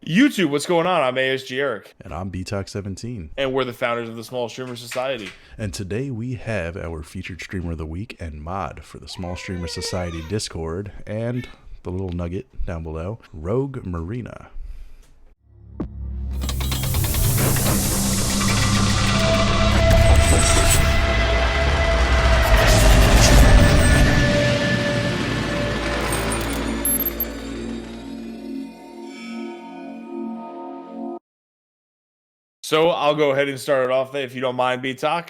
YouTube, what's going on? I'm ASG Eric. And I'm BTalk17. And we're the founders of the Small Streamer Society. And today we have our featured streamer of the week and mod for the Small Streamer Society Discord and the little nugget down below, RogueMarina. So I'll go ahead and start it off there, if you don't mind, BTalk.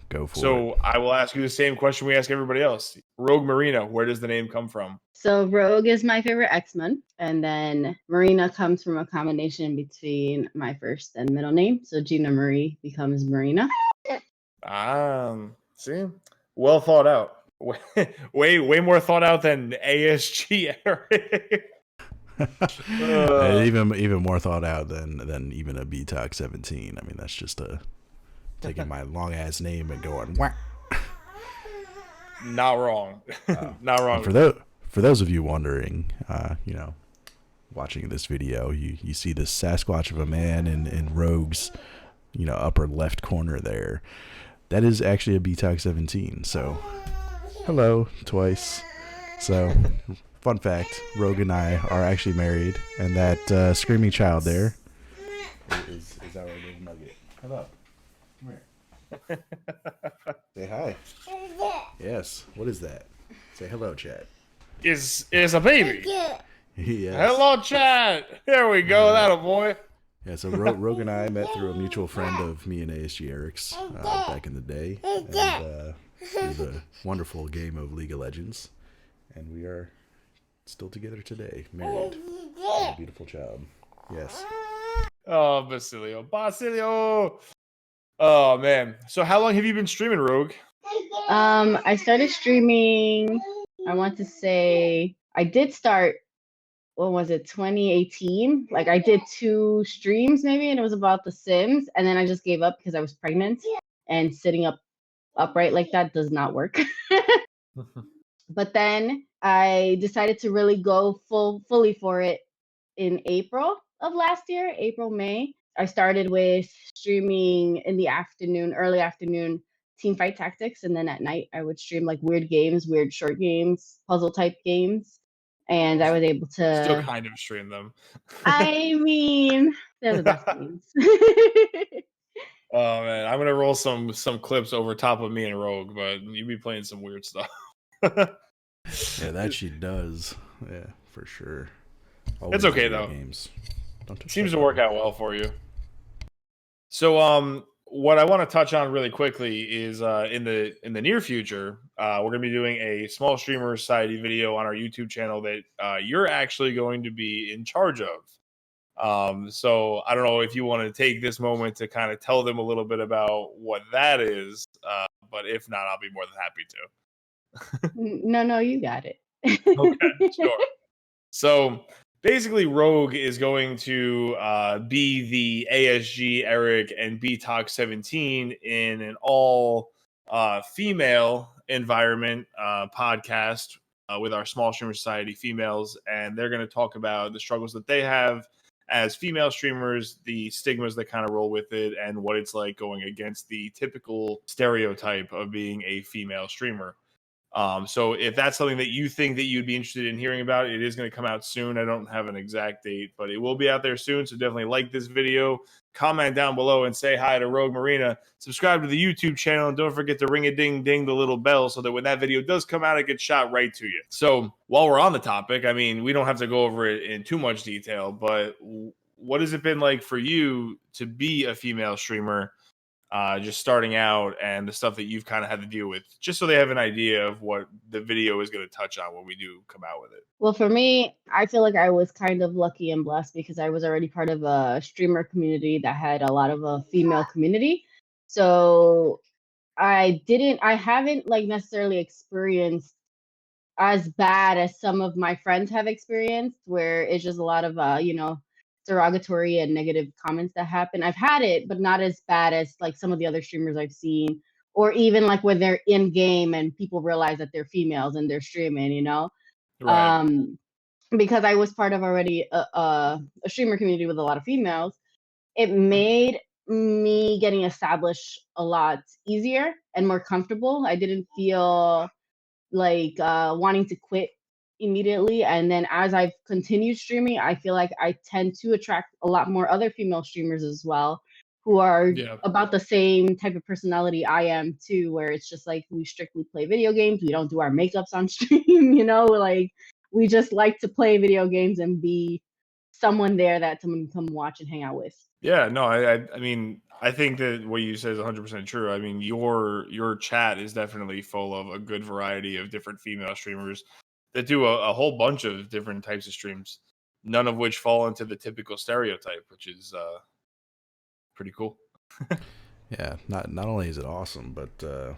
Go for it. So I will ask you the same question we ask everybody else. RogueMarina, where does the name come from? So Rogue is my favorite X-Men, and then Marina comes from a combination between my first and middle name. So Gina Marie becomes Marina. See, well thought out. Way more thought out than ASG Eric. Even more thought out than even a BTalk17. I mean, that's just taking my long ass name and going whack. Not wrong. Not wrong. For those of you wondering, watching this video, you see this Sasquatch of a man in Rogue's, upper left corner there. That is actually a BTalk17. So, hello twice. So, fun fact: Rogue and I are actually married, and that screaming child there is our little nugget. Hello. Come here. Say hi. Yes. What is that? Say hello, Chad. Is a baby. Yes. Hello, Chad. There we go. That a boy. Yeah, so Rogue and I met through a mutual friend of me and ASG Eric's back in the day. And it was a wonderful game of League of Legends. And we are still together today, married. And a beautiful child. Yes. Oh, Basilio. Oh, man. So how long have you been streaming, Rogue? I started streaming, I want to say, I did start, what was it, 2018? Like, I did 2 streams maybe, and it was about The Sims, and then I just gave up because I was pregnant, and sitting upright like that does not work. But then I decided to really go fully for it in April of last year, April, May. I started with streaming in the afternoon, early afternoon, Teamfight Tactics, and then at night I would stream like weird games, weird short games, puzzle type games, and I was able to still kind of stream them. I mean, they're the best games. Oh man, I'm gonna roll some clips over top of me and Rogue, but you be playing some weird stuff. Yeah, that she does. Yeah, for sure. It's okay though. Games. Seems to work out well for you. So what I want to touch on really quickly is in the near future, we're going to be doing a Small Streamer Society video on our YouTube channel that you're actually going to be in charge of. So I don't know if you want to take this moment to kind of tell them a little bit about what that is, but if not, I'll be more than happy to. No, you got it. Okay, sure. So basically, Rogue is going to be the ASG Eric and BTalk17 in an all female environment podcast with our Small Streamer Society females, and they're going to talk about the struggles that they have as female streamers, the stigmas that kind of roll with it, and what it's like going against the typical stereotype of being a female streamer. So if that's something that you think that you'd be interested in hearing about, it is going to come out soon. I don't have an exact date, but it will be out there soon. So definitely like this video, comment down below, and say hi to RogueMarina. Subscribe to the YouTube channel, and don't forget to ring-a-ding-ding the little bell so that when that video does come out, it gets shot right to you. So while we're on the topic, I mean, we don't have to go over it in too much detail, but what has it been like for you to be a female streamer? Just starting out and the stuff that you've kind of had to deal with, just so they have an idea of what the video is going to touch on when we do come out with it. Well, for me, I feel like I was kind of lucky and blessed because I was already part of a streamer community that had a lot of a female community. So I haven't like necessarily experienced as bad as some of my friends have experienced, where it's just a lot of derogatory and negative comments that happen. I've had it, but not as bad as like some of the other streamers I've seen, or even like when they're in game and people realize that they're females and they're streaming, Right. because I was part of already a streamer community with a lot of females, it made me getting established a lot easier and more comfortable. I didn't feel like wanting to quit immediately. And then as I've continued streaming, I feel like I tend to attract a lot more other female streamers as well, who are Yeah. about the same type of personality I am too, where it's just like we strictly play video games. We don't do our makeups on stream, like we just like to play video games and be someone there that someone can come watch and hang out with. Yeah, no, I mean, I think that what you said is 100% true. I mean, your chat is definitely full of a good variety of different female streamers that do a whole bunch of different types of streams, none of which fall into the typical stereotype, which is pretty cool. Yeah, not only is it awesome, but I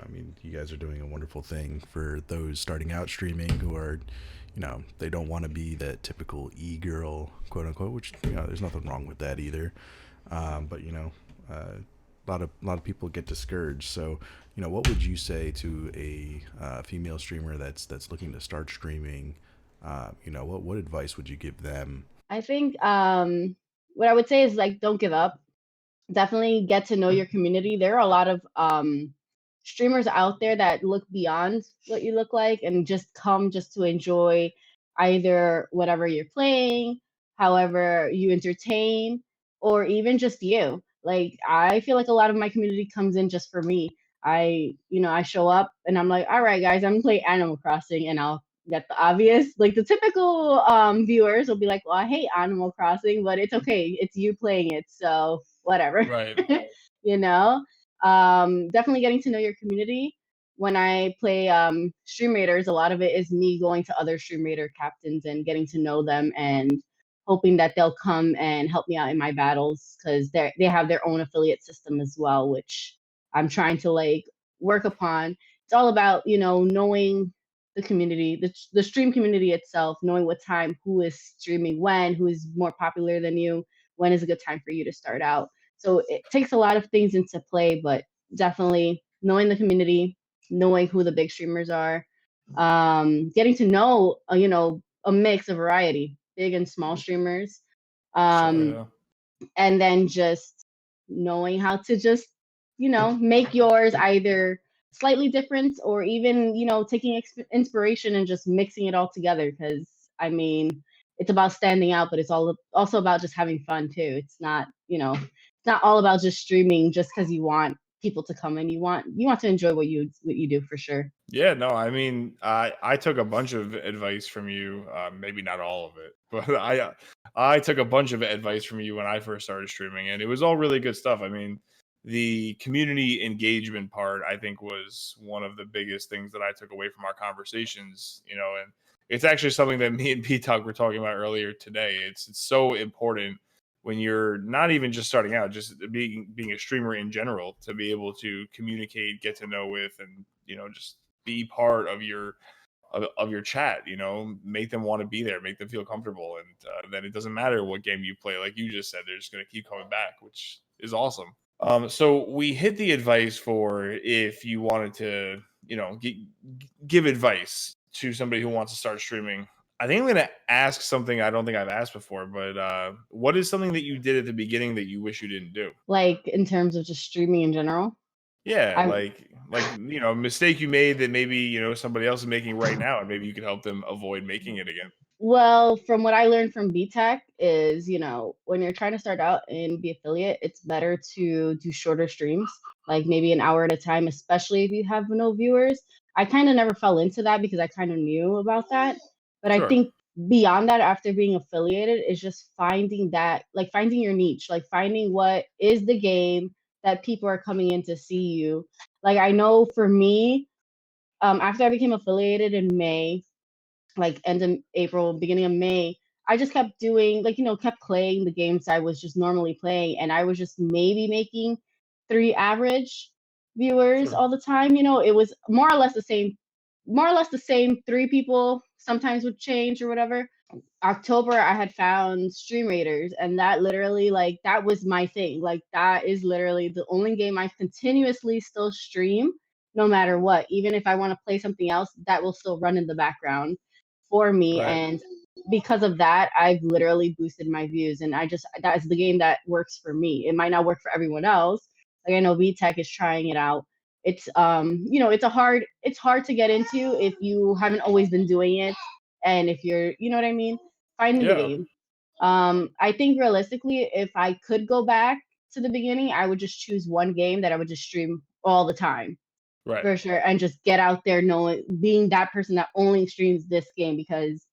mean, you guys are doing a wonderful thing for those starting out streaming who are, they don't want to be that typical e-girl, quote unquote, which there's nothing wrong with that either. But a lot of people get discouraged. So, what would you say to a female streamer that's looking to start streaming? What advice would you give them? I think what I would say is like don't give up. Definitely get to know your community. There are a lot of streamers out there that look beyond what you look like and just come just to enjoy either whatever you're playing, however you entertain, or even just you. Like I feel like a lot of my community comes in just for me. I show up and I'm like, all right, guys, I'm gonna play Animal Crossing, and I'll get the obvious. Like the typical viewers will be like, well, I hate Animal Crossing, but it's okay. It's you playing it, so whatever. Right. you know Definitely getting to know your community. When I play stream raiders, a lot of it is me going to other stream raider captains and getting to know them and hoping that they'll come and help me out in my battles, because they have their own affiliate system as well, which I'm trying to like work upon. It's all about knowing the community, the stream community itself, knowing what time, who is streaming when, who is more popular than you, when is a good time for you to start out. So it takes a lot of things into play, but definitely knowing the community, knowing who the big streamers are, getting to know a mix, a variety, big and small streamers, Sure, yeah. and then just knowing how to just make yours either slightly different or even taking inspiration and just mixing it all together, because I mean it's about standing out, but it's also about just having fun too. It's not it's not all about just streaming just because you want people to come, and you want to enjoy what you do for sure. Yeah, no, I mean, I took a bunch of advice from you. Maybe not all of it, but I took a bunch of advice from you when I first started streaming, and it was all really good stuff. I mean, the community engagement part, I think, was one of the biggest things that I took away from our conversations. And it's actually something that me and P-Talk were talking about earlier today. It's so important when you're not even just starting out, just being a streamer in general, to be able to communicate, get to know with, and just be part of your chat. Make them want to be there, make them feel comfortable, and then it doesn't matter what game you play. Like you just said, they're just going to keep coming back, which is awesome. So we hit the advice for if you wanted to give advice to somebody who wants to start streaming. I think I'm going to ask something I don't think I've asked before, but what is something that you did at the beginning that you wish you didn't do? Like in terms of just streaming in general. Yeah, I'm like a mistake you made that maybe somebody else is making right now, and maybe you could help them avoid making it again. Well, from what I learned from BTech is, when you're trying to start out and be affiliate, it's better to do shorter streams, like maybe an hour at a time, especially if you have no viewers. I kind of never fell into that because I kind of knew about that. But I Sure. think beyond that, after being affiliated, is just finding that, like finding your niche, like finding what is the game that people are coming in to see you. Like I know for me, after I became affiliated in May, like end of April, beginning of May, I just kept doing kept playing the games I was just normally playing, and I was just maybe making 3 average viewers Sure. all the time. It was more or less the same 3 people, sometimes would change or whatever. October I had found Stream Raiders, and that literally that was my thing. Like that is literally the only game I continuously still stream no matter what. Even if I want to play something else, that will still run in the background for me. Right. And because of that, I've literally boosted my views, and that's the game that works for me. It might not work for everyone else. Like I know VTech is trying it out. It's it's hard to get into if you haven't always been doing it, and if you're, you know what I mean, finding the game. I think realistically, if I could go back to the beginning, I would just choose one game that I would just stream all the time. Right. For sure. And just get out there being that person that only streams this game, because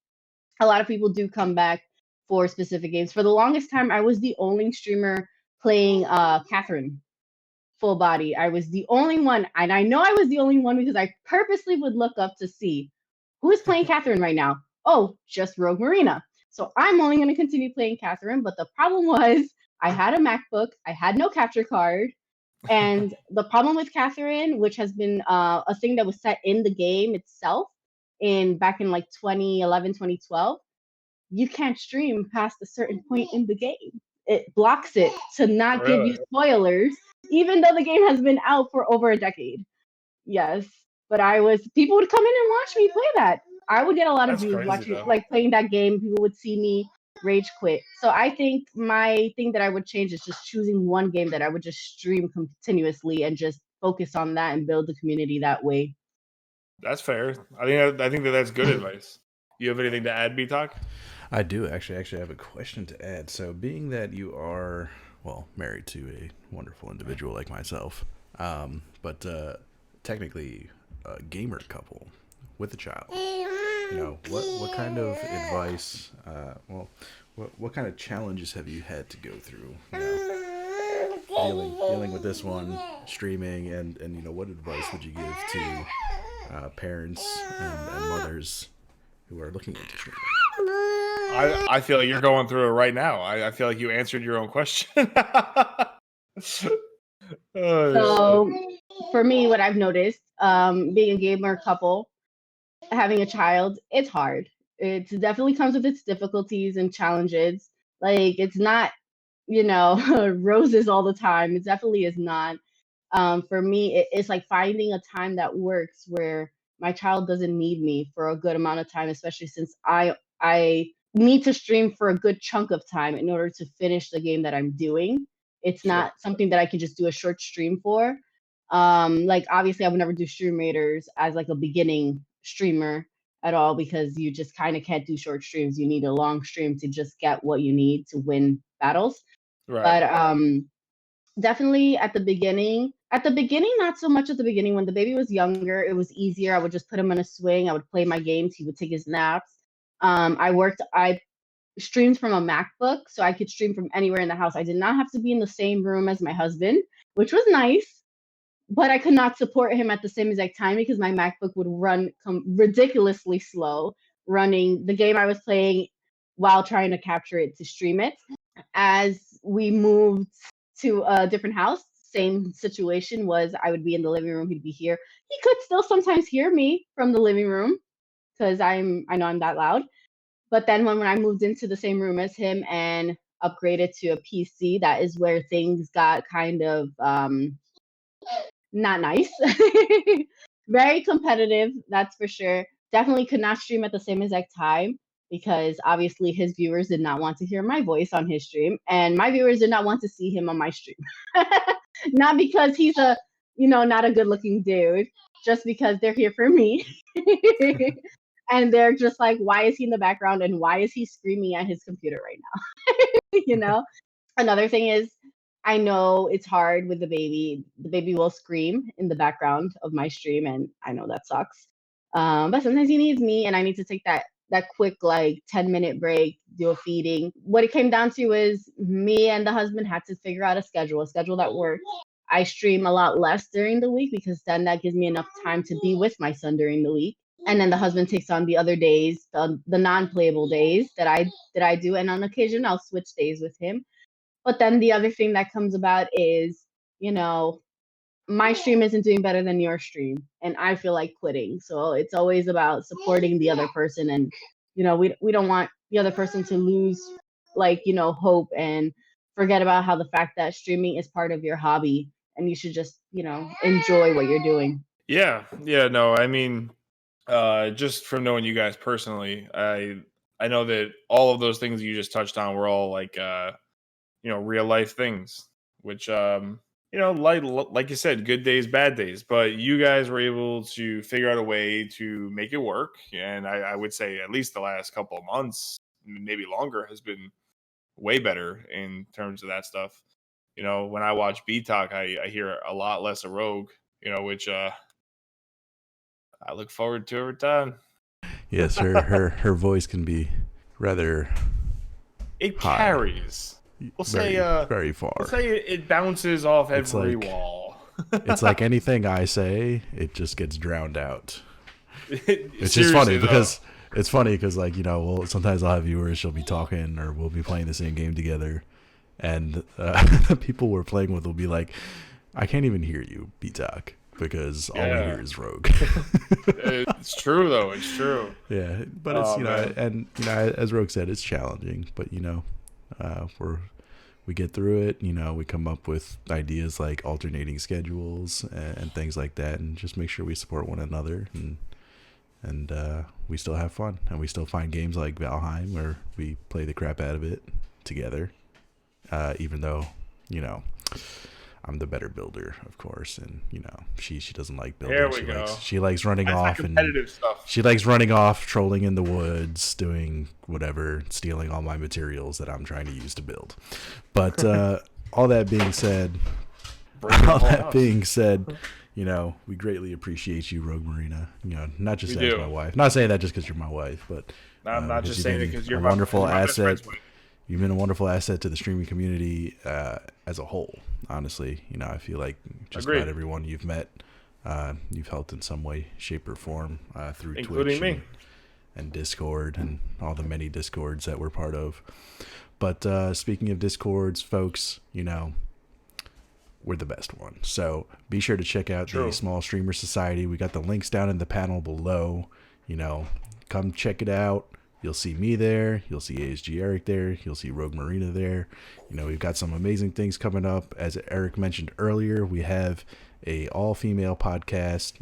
a lot of people do come back for specific games. For the longest time, I was the only streamer playing Catherine full body. I was the only one, and I know I was the only one because I purposely would look up to see who is playing Catherine right now. Oh, just RogueMarina. So I'm only going to continue playing Catherine. But the problem was I had a MacBook, I had no capture card. And the problem with Catherine, which has been a thing that was set in the game itself back in like 2011, 2012, you can't stream past a certain point in the game. It blocks it to not give you spoilers, even though the game has been out for over a decade. Yes. But people would come in and watch me play that. I would get a lot of views watching, like playing that game. People would see me rage quit. So I think my thing that I would change is just choosing one game that I would just stream continuously and just focus on that and build the community that way. That's fair. I think that's good advice. You have anything to add, B-Talk? I do actually. I have a question to add. So, being that you are married to a wonderful individual like myself, but technically a gamer couple with a child, what kind of advice? What kind of challenges have you had to go through? Dealing with this one, streaming, and what advice would you give to parents and mothers who are looking into streaming? I feel like you're going through it right now. I feel like you answered your own question. So for me, what I've noticed, being a gamer couple, having a child, it's hard. It definitely comes with its difficulties and challenges. Like it's not, roses all the time. It definitely is not. For me, it's like finding a time that works where my child doesn't need me for a good amount of time, especially since I need to stream for a good chunk of time in order to finish the game that I'm doing. It's not something that I can just do a short stream for. Like obviously I would never do stream raiders as like a beginning streamer at all, because you just kind of can't do short streams. You need a long stream to just get what you need to win battles. Right. But definitely at the beginning, not so much at the beginning. When the baby was younger, it was easier. I would just put him on a swing. I would play my games. He would take his naps. I streamed from a MacBook, so I could stream from anywhere in the house. I did not have to be in the same room as my husband, which was nice, but I could not support him at the same exact time because my MacBook would run ridiculously slow running the game I was playing while trying to capture it to stream it. As we moved to a different house, same situation was I would be in the living room, he'd be here. He could still sometimes hear me from the living room because I know I'm that loud. But then when I moved into the same room as him and upgraded to a PC, that is where things got kind of not nice. Very competitive, that's for sure. Definitely could not stream at the same exact time because obviously his viewers did not want to hear my voice on his stream, and my viewers did not want to see him on my stream. Not because he's not a good looking dude, just because they're here for me. And they're just like, why is he in the background and why is he screaming at his computer right now? Another thing is, I know it's hard with the baby. The baby will scream in the background of my stream, and I know that sucks. But sometimes he needs me, and I need to take that quick 10-minute break, do a feeding. What it came down to is me and the husband had to figure out a schedule that worked. I stream a lot less during the week because then that gives me enough time to be with my son during the week. And then the husband takes on the other days, the non-playable days that I do, and on occasion I'll switch days with him. But then the other thing that comes about is, my stream isn't doing better than your stream, and I feel like quitting. So it's always about supporting the other person, and we don't want the other person to lose hope and forget about how the fact that streaming is part of your hobby, and you should just enjoy what you're doing. Yeah, no, I mean, just from knowing you guys personally, I I know that all of those things you just touched on were all like real life things, which like you said, good days, bad days. But you guys were able to figure out a way to make it work, and I would say at least the last couple of months, maybe longer, has been way better in terms of that stuff. When I watch B Talk, I hear a lot less of Rogue, which I look forward to every time. Yes, her voice can be rather It high. Carries. We'll very, say very far. We'll say it bounces off It's every like- wall. It's like anything I say, it just gets drowned out. It's Seriously, just funny though. because like well, sometimes I'll have viewers, she'll be talking or we'll be playing the same game together, and the people we're playing with will be like, I can't even hear you, B-Talk, because all we hear is Rogue. It's true though. It's true. Yeah, but it's as Rogue said, it's challenging, but we get through it. We come up with ideas like alternating schedules and things like that, and just make sure we support one another, and we still have fun, and we still find games like Valheim where we play the crap out of it together, even though I'm the better builder, of course, and she doesn't like building. There we go. She likes running off and stuff. she likes running off, trolling in the woods, doing whatever, stealing all my materials that I'm trying to use to build. But all that being said, we greatly appreciate you, RogueMarina. Not just as my wife. Not saying that just because you're my wife, but I'm not just saying it because you're a wonderful asset. You've been a wonderful asset to the streaming community as a whole. Honestly, I feel like just about everyone you've met, you've helped in some way, shape, or form through including Twitch me and Discord and all the many Discords that we're part of. But speaking of Discords, folks, we're the best one. So be sure to check out the Small Streamer Society. We got the links down in the panel below. Come check it out. You'll see me there. You'll see ASG Eric there. You'll see RogueMarina there. We've got some amazing things coming up. As Eric mentioned earlier, we have a all-female podcast,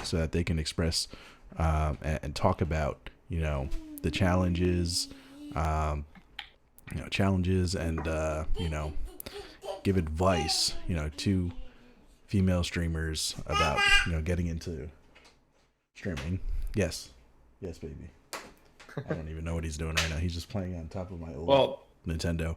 so that they can express and talk about, the challenges, and, give advice, to female streamers about, getting into streaming. Yes, baby. I don't even know what he's doing right now. He's just playing on top of my old Nintendo.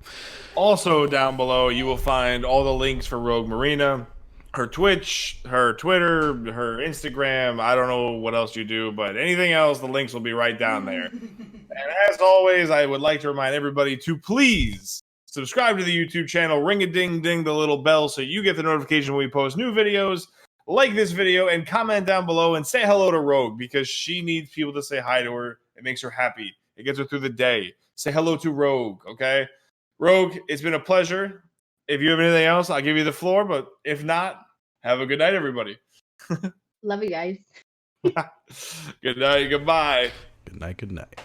Also down below, you will find all the links for RogueMarina, her Twitch, her Twitter, her Instagram. I don't know what else you do, but anything else, the links will be right down there. And as always, I would like to remind everybody to please subscribe to the YouTube channel, ring-a-ding-ding the little bell so you get the notification when we post new videos. Like this video and comment down below and say hello to Rogue because she needs people to say hi to her. It makes her happy. It gets her through the day. Say hello to Rogue, okay? Rogue, it's been a pleasure. If you have anything else, I'll give you the floor. But if not, have a good night, everybody. Love you guys. Good night. Goodbye. Good night.